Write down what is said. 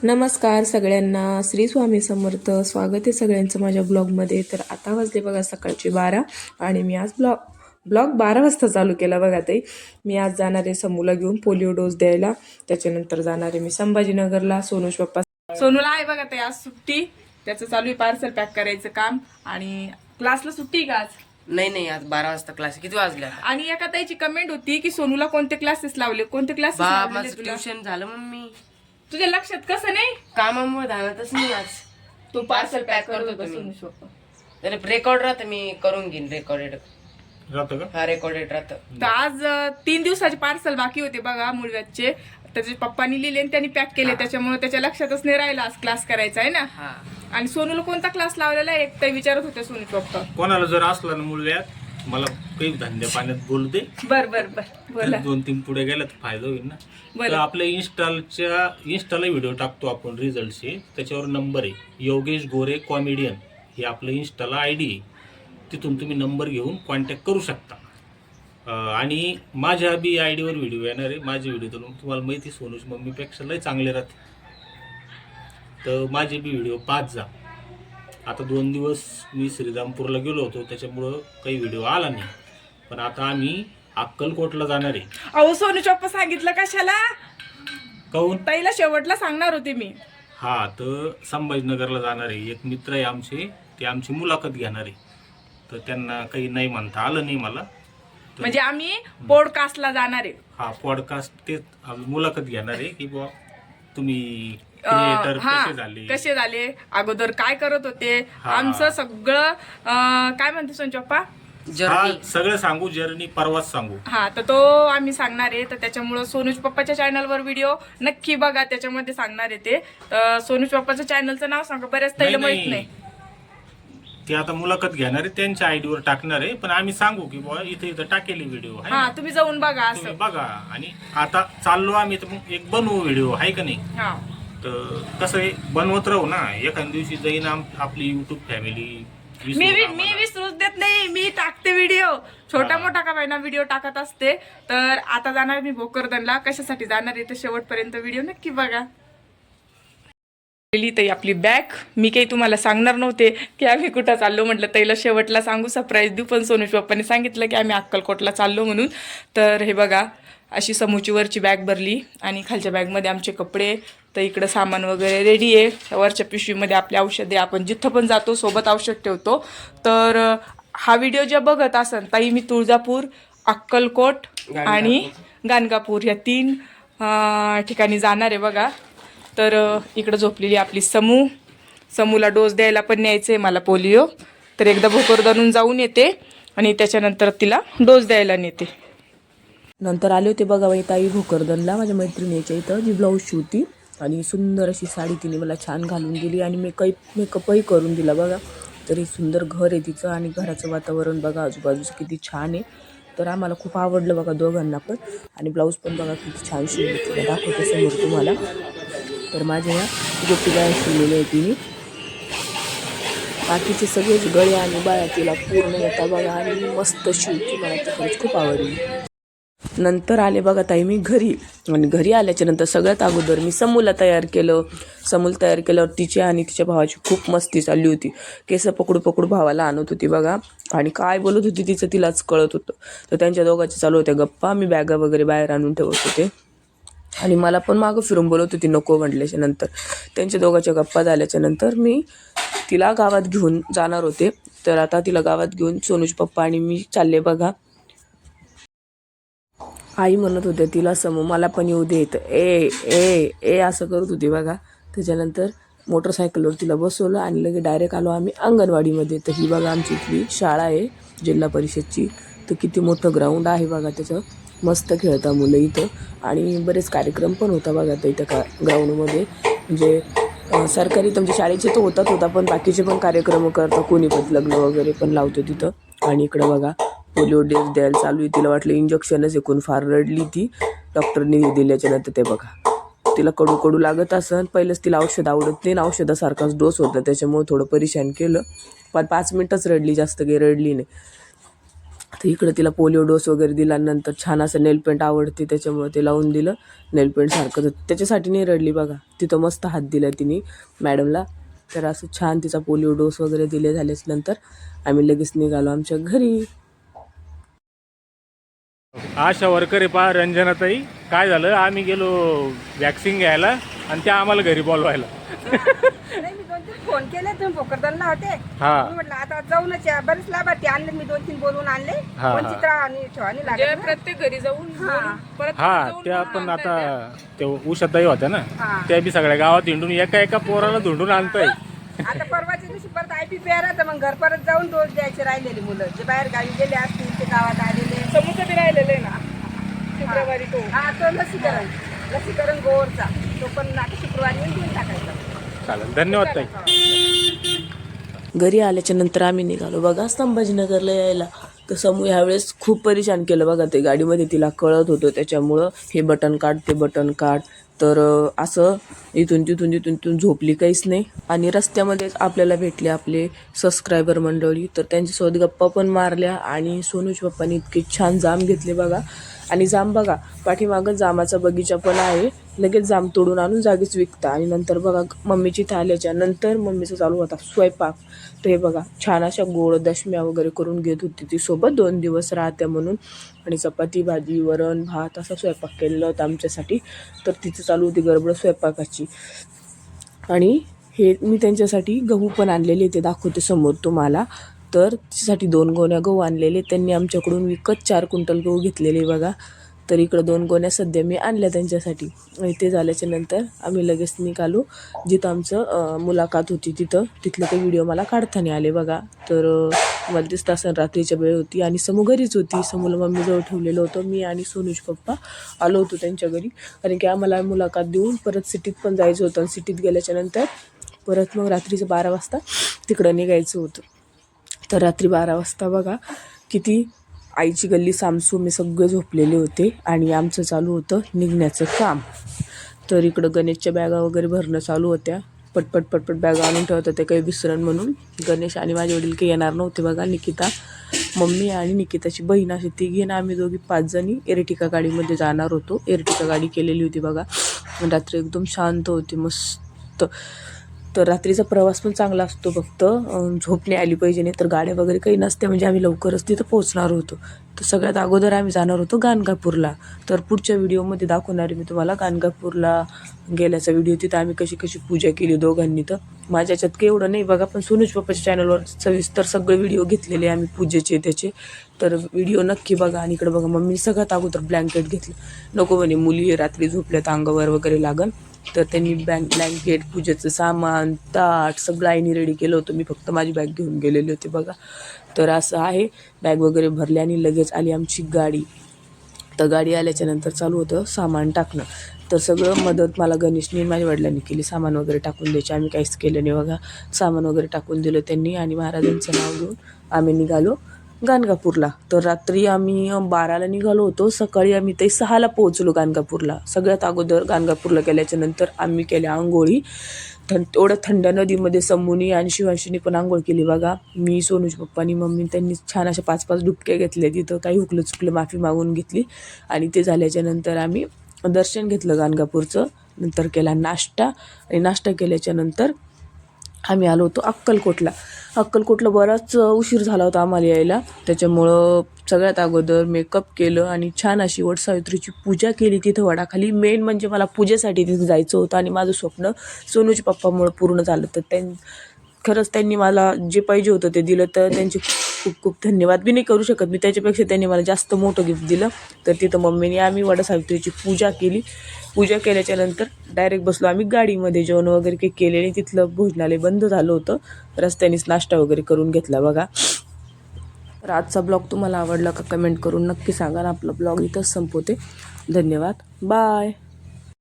नमस्कार सगळ्यांना, श्री स्वामी समर्थ. स्वागत आहे सगळ्यांचं माझ्या ब्लॉगमध्ये. तर आता वाजले बघा सकाळचे 12 आणि मी आज ब्लॉग 12 वाजता चालू केला बघा ताई. मी आज जाणार आहे समूला घेऊन पोलिओ डोस द्यायला. त्याच्यानंतर जाणार आहे मी संभाजीनगरला. सोनूश पप्पा सोनूला आहे बघा ताई आज सुट्टी. त्याचं चालू आहे पार्सल पॅक करायचं काम. आणि क्लासला सुट्टी का आज? नाही आज 12 वाजता क्लास. किती वाजल्या? आणि एका ताईची कमेंट होती की सोनूला कोणते क्लासेस लावले, कोणते क्लासेस माझं ट्युशन झालं मम्मी. तुझ्या लक्षात कसं नाही? कामामुळे धावतच नाही आज. तू पार्सल पॅक करत होता सोनूश पप्पा. तर रेकॉर्ड राहतं, मी करून घेईन. रेकॉर्डेड राहतं का? हा रेकॉर्डेड राहतं. तर आज 3 दिवसाचे पार्सल बाकी होते बघा मुळव्याचे. त्याचे पप्पानी लिहिले आणि त्यांनी पॅक केले, त्याच्यामुळे त्याच्या लक्षातच नाही राहिला आज क्लास करायचा आहे ना. हा. आणि सोनूला कोणता क्लास लावलेला आहे एक ते विचारत होते सोनूश पप्पा. कोणाला जर असला ना मुळव्यात, मला काही धंद्या पाण्यात बोलू दे. बर बोला. 2-3 पुढे गेला तर फायदा होईल ना. बरं. तर आपल्या इंस्टाला व्हिडिओ टाकतो आपण रिझल्टचे. त्याच्यावर नंबर आहे योगेश गोरे कॉमेडियन, हे आपलं इंस्टाला ID आहे. तिथून तुम्ही नंबर घेऊन कॉन्टॅक्ट करू शकता. आणि माझ्या बी ID वर व्हिडिओ येणार आहे. माझे व्हिडिओ तर तुम्हाला माहिती सोनूश मम्मीपेक्षा लय चांगले राहते. तर माझे बी व्हिडिओ पाहत जा. आता 2 दिवस मी श्रीरामपूरला गेलो होतो, त्याच्यामुळं काही व्हिडिओ आला नाही. पण आता आम्ही अक्कलकोटला जाणार आहे. अहो सोनूश पप्पा सांगितलं कशाला? काहून? ताईला शेवटला सांगणार होते मी. हा, तर संभाजीनगरला जाणार आहे. एक मित्र आहे आमचे, ते आमची मुलाखत घेणार आहे. तर त्यांना काही नाही म्हणता आलं नाही मला. म्हणजे आम्ही पॉडकास्टला जाणार आहे. हा, पॉडकास्ट ते मुलाखत घेणार आहे की बुवा तुम्ही क्रिएटर कसे झाले, अगोदर काय करत होते, आमचं सगळं काय म्हणते सोनूश पप्पा, सगळं सांगू, जर्नी प्रवास सांगू. हा, तर तो आम्ही सांगणार आहे. तर त्याच्यामुळं सोनूश पप्पाच्या चॅनलवर व्हिडिओ नक्की बघा, त्याच्यामध्ये सांगणार आहे ते. तर सोनूश पप्पाच्या चॅनलचं नाव सांगा, बऱ्याच ताईला माहित नाही. ते आता मुलाखत घेणार आहे, त्यांच्या ID वर टाकणार आहे. पण आम्ही सांगू की बुवा इथे टाकेली व्हिडिओ आहे, हा तुम्ही जाऊन बघा असं. तुम्ही बघा. आणि आता चाललो आम्ही, तर मग एक बनवू व्हिडिओ, आहे का नाही? हा, तर कसं आहे, बनवत राहू ना. एखाद्या दिवशी जाईन आपली युट्यूब फॅमिली. मी विसरूच देत नाही, मी टाकते व्हिडिओ. छोटा मोठा का बायना व्हिडिओ टाकत असते. तर आता जाणार मी भोकरदनला. कशासाठी जाणार आहे तर शेवटपर्यंत व्हिडिओ नक्की बघा. ताई आपली बॅग मी काही तुम्हाला सांगणार नव्हते की आम्ही कुठं चाललो. म्हटलं ताईला शेवटला सांगू, सरप्राईज देऊ. पण सोनूश पप्पाने सांगितलं की आम्ही अक्कलकोटला चाललो म्हणून. तर हे बघा, अशी समूची वरची बॅग भरली आणि खालच्या बॅगमध्ये आमचे कपडे. तर इकडं सामान वगैरे रेडी आहे. वरच्या पिशवीमध्ये आपले औषधे, आपण जिथं पण जातो सोबत औषध ठेवतो. तर हा व्हिडिओ जे बघत असाल ताई, मी तुळजापूर, अक्कलकोट आणि गाणगापूर या 3 ठिकाणी जाणार आहे बघा. तर इकडं झोपलेली आपली समूला डोस द्यायला पण न्यायचं आहे मला पोलिओ. तर एकदा भोकरदनून जाऊन येते आणि त्याच्यानंतर तिला डोस द्यायला नेते. नंतर आले होते बघा बाई ताई भोकरदनला माझ्या मैत्रिणीच्या इथं, जी ब्लाऊज शिवती. आणि सुंदर अशी साडी तिने मला छान घालून दिली आणि मेकअपही करून दिला बघा. तरी सुंदर घर आहे तिचं आणि घराचं वातावरण बघा आजूबाजूचं किती छान आहे. तर आम्हाला खूप आवडलं बघा दोघांना पण. आणि ब्लाऊज पण बघा किती छान शिवली, तिला दाखवते समोर तुम्हाला. तर माझ्या या गोपीबाया शिवलेल्या आहे तिने. बाकीचे सगळेच गळे आणि बाया तिला पूर्ण येतात बघा. आणि मस्त शिवती, मला ती खरंच खूप आवडली. नंतर आले बघा ताई मी घरी. आणि घरी आल्याच्या नंतर सगळ्यात अगोदर मी समूला तयार केलं. समूला तयार केल्यावर तिची आणि तिच्या भावाची खूप मस्ती चालली होती. केस पकडू भावाला आणत होती बघा. आणि काय बोलत होती तिचं तिलाच कळत होतं. तर त्यांच्या दोघांच्या चालू होत्या गप्पा. मी बॅगा वगैरे बाहेर आणून ठेवत होते आणि मला पण मागं फिरून बोलत होती नको म्हटल्याच्या नंतर. त्यांच्या दोघांच्या गप्पा झाल्याच्या नंतर मी तिला गावात घेऊन जाणार होते. तर आता तिला गावात घेऊन सोनूश पप्पा आणि मी चालले बघा. आई म्हणत होते तिला समू मला पण येऊ देत, ए ए ए असं करत होती बघा. त्याच्यानंतर मोटरसायकलवर तिला बसवलं आणि लगे डायरेक्ट आलो आम्ही अंगणवाडीमध्ये. तर ही बघा आमची इथली शाळा आहे जिल्हा परिषदची. तर किती मोठं ग्राउंड आहे बघा, त्याचं मस्त खेळता मुलं इथं. आणि बरेच कार्यक्रम पण होता बघा तर इथं ग्राउंडमध्ये. म्हणजे सरकारी तर म्हणजे शाळेचे तर होता पण बाकीचे पण कार्यक्रम करतात, कोणी पण लग्न वगैरे पण लावतो तिथं. आणि इकडं बघा पोलिओ डोस द्यायला चालू आहे. तिला वाटलं इंजेक्शनच एकूण, फार रडली ती. डॉक्टरने दिल्याच्या नंतर ते बघा तिला कडू लागत असं. पहिलंच तिला औषध आवडत नाही, औषधासारखाच डोस होता, त्याच्यामुळे थोडं परेशान केलं. पण 5 मिनटच रडली, जास्त काही रडली नाही. तर इकडे तिला पोलिओ डोस वगैरे दिला. नंतर छान असं नेल पेंट आवडते त्याच्यामुळे ते लावून दिलं नेल पेंट सारखं. तर त्याच्यासाठी नाही रडली बघा, तिथं मस्त हात दिला तिने मॅडमला. तर असं छान तिचा पोलिओ डोस वगैरे दिले झालेच नंतर आम्ही लगेच निघालो आमच्या घरी. आशा वर्कर आहे पहा रंजनाताई. काय झालं, आम्ही गेलो वॅक्सिन घ्यायला आणि त्या आम्हाला घरी बोलवायला. नाही, मी 2-3 फोन केले, तुम्ही भोकरदनला होते. हा. मी म्हटलं आता जाऊनच या. बरेच लाभार्थी आणले मी, 2-3 बोलवून आणले. हा. वंचित्रा आणि ठेवानी म्हणजे लागत ना. प्रत्येक घरी जाऊन बोलून परत हा, जाऊन त्या बोलून पण आणताय त्या. आता ते उषाताई होत्या ना, हा. त्या बी सगळ्या गावात हिंडून एका पोराला धुंडून आणताय. आता परवाच्या दिवशी परत IPPR आहे, तर मग घर परत जाऊन डोस द्यायचे राहिलेले मुलं जे बाहेर गावी गेले असतील ते गावात आलेले. समोरचं बी राहिलेलं आहे ना शुक्रवारी तो. हा, तो लसीकरण गोवरचा, तो पण आता शुक्रवारी येऊन देऊन टाकायचा. चालेल, धन्यवाद ताई. घरी आल्याच्या नंतर आम्ही निघालो बघा संभाजीनगरला यायला. तर समूह ह्यावेळेस खूप परेशान केलं बघा. ते गाडीमध्ये तिला कळत होतं त्याच्यामुळं हे बटन काढ ते बटन काढ. तर असं इथून तिथून झोपली काहीच नाही. आणि रस्त्यामध्येच आपल्याला भेटले आपले सबस्क्रायबर मंडळी. तर त्यांच्यासोबत गप्पा पण मारल्या आणि सोनूच्या पप्पांनी इतके छान जाम घेतले बघा. आणि जाम बघा पाठीमागं जामाचा बगीचा पण आहे. लगेच जाम तोडून आणून जागीच विकता. आणि नंतर बघा मम्मीची इथं आल्याच्या नंतर मम्मीचा चालू होता स्वयंपाक. तर हे बघा छान अशा गोड दशम्या वगैरे करून घेत होती ती सोबत, 2 दिवस राहत्या म्हणून. आणि चपाती भाजी वरण भात असा स्वयंपाक केलेला होता आमच्यासाठी. तर तिचं चालू होती गडबड स्वयंपाकाची. आणि हे मी त्यांच्यासाठी गहू पण आणलेले ते दाखवते समोर तुम्हाला. तर तिच्यासाठी 2 गोण्या गहू आणलेले त्यांनी आमच्याकडून विकत 4 क्विंटल गहू घेतलेले बघा. तर इकडं 2 गोण्या सध्या मी आणल्या त्यांच्यासाठी. आणि ते झाल्याच्या नंतर आम्ही लगेच निघालो जिथं आमचं मुलाखत होती तिथलं ते व्हिडिओ मला काढताना आले बघा. तर मला दिसत असं रात्रीच्या वेळ होती आणि समू घरीच होती. समूला मम्मीजवळ ठेवलेलं होतं. मी आणि सोनूज पप्पा आलो होतो त्यांच्या घरी, कारण की आम्हाला मुलाखत देऊन परत सिटीत पण जायचं होतं. आणि सिटीत गेल्याच्या नंतर परत मग रात्रीचं 12 वाजता तिकडं निघायचं होतं. तर रात्री 12 वाजता बघा किती आईची गल्ली सामसूम मी सगळे झोपलेले होते आणि आमचं चालू होतं निघण्याचं काम. तर इकडं गणेशच्या बॅगा वगैरे भरणं चालू होत्या. पटपट बॅगा आणून ठेवत होते काही विसरण म्हणून. गणेश आणि माझे वडील काही येणार नव्हते बघा. निकिता, मम्मी आणि निकिताची बहीण अशी तिघी ना आम्ही दोघी 5 जणी एर्टिका गाडीमध्ये जाणार होतो. एर्टिका गाडी केलेली होती बघा. रात्री एकदम शांत होती मस्त. तर रात्रीचा प्रवास पण चांगला असतो, फक्त झोप नाही आली पाहिजे. नाही तर गाड्या वगैरे काही नसते. म्हणजे आम्ही लवकरच तिथं पोहोचणार होतो. तर सगळ्यात अगोदर आम्ही जाणार होतो गाणगापूरला. तर पुढच्या व्हिडिओमध्ये दाखवणार आहे मी तुम्हाला गाणगापूरला गेल्याचा व्हिडिओ. तिथं आम्ही कशी कशी पूजा केली दोघांनी. तर माझ्या याच्यात काही एवढं नाही बघा, पण सोनूज पप्पाच्या चॅनलवर सविस्तर सगळे व्हिडिओ घेतलेले आम्ही पूजेचे त्याचे. तर व्हिडिओ नक्की बघा. आणि इकडं बघा मम्मी सगळ्यात अगोदर ब्लँकेट घेतलं. नको म्हणे मुली रात्री झोपल्यात अंगावर वगैरे लागन. तर त्यांनी ब्लँकेट पूजेचं सामान ताट सगळं आईने रेडी केलं होतं. मी फक्त माझी बॅग घेऊन गेलेली होती बघा. तर असं आहे, बॅग वगैरे भरली आणि लगेच आली आमची गाडी. तर गाडी आल्याच्या नंतर चालू होतं सामान टाकणं. तर सगळं मदत मला गणेशनी माझ्या वडिलांनी केली सामान वगैरे टाकून द्यायची. आम्ही काहीच केलं नाही बघा. सामान वगैरे टाकून दिलं त्यांनी आणि महाराजांचं नाव घेऊन आम्ही निघालो गाणगापूरला. तर रात्री आम्ही 12ला निघालो होतो. सकाळी आम्ही ते 6ला पोहोचलो गाणगापूरला. सगळ्यात अगोदर गाणगापूरला गेल्याच्या नंतर आम्ही केल्या आंघोळी. एवढ्या थंड नदीमध्ये समूनी आणि शिवांशीनी पण आंघोळ केली बघा. मी, सोनूज पप्पानी, मम्मी त्यांनी छान अशा 5-5 डुबक्या घेतल्या. तिथं काही हुकलं चुकलं माफी मागून घेतली. आणि ते झाल्याच्या नंतर आम्ही दर्शन घेतलं गाणगापूरचं. नंतर केला नाश्ता. आणि नाश्ता केल्याच्या नंतर आम्ही आलो होतो अक्कलकोटला बराच उशीर झाला होता आम्हाला यायला. त्याच्यामुळं सगळ्यात अगोदर मेकअप केलं आणि छान अशी वटसावित्रीची पूजा केली तिथं वडाखाली. मेन म्हणजे मला पूजेसाठी तिथं जायचं होतं आणि माझं स्वप्न सोनूच्या पप्पामुळं पूर्ण झालं. तर खरंच त्यांनी मला जे पाहिजे होतं ते दिलं. तर त्यांचे खूप खूप धन्यवाद बी नाही करू शकत मी. त्याच्यापेक्षा त्यांनी मला जास्त मोठं गिफ्ट दिलं. तर तिथं मम्मीने आम्ही वटसावित्रीची पूजा केली. पूजा केल्याच्या नंतर डायरेक्ट बसलो आम्ही गाडीमध्ये. जेवण वगैरे काही केलेले, तिथलं भोजनालय बंद झालं होतं. रस्त्यानेच नाश्ता वगैरे करून घेतला बघा. तर आजचा ब्लॉग तुम्हाला आवडला का कमेंट करून नक्की सांगा. आपला ब्लॉग इथंच संपवते. धन्यवाद, बाय.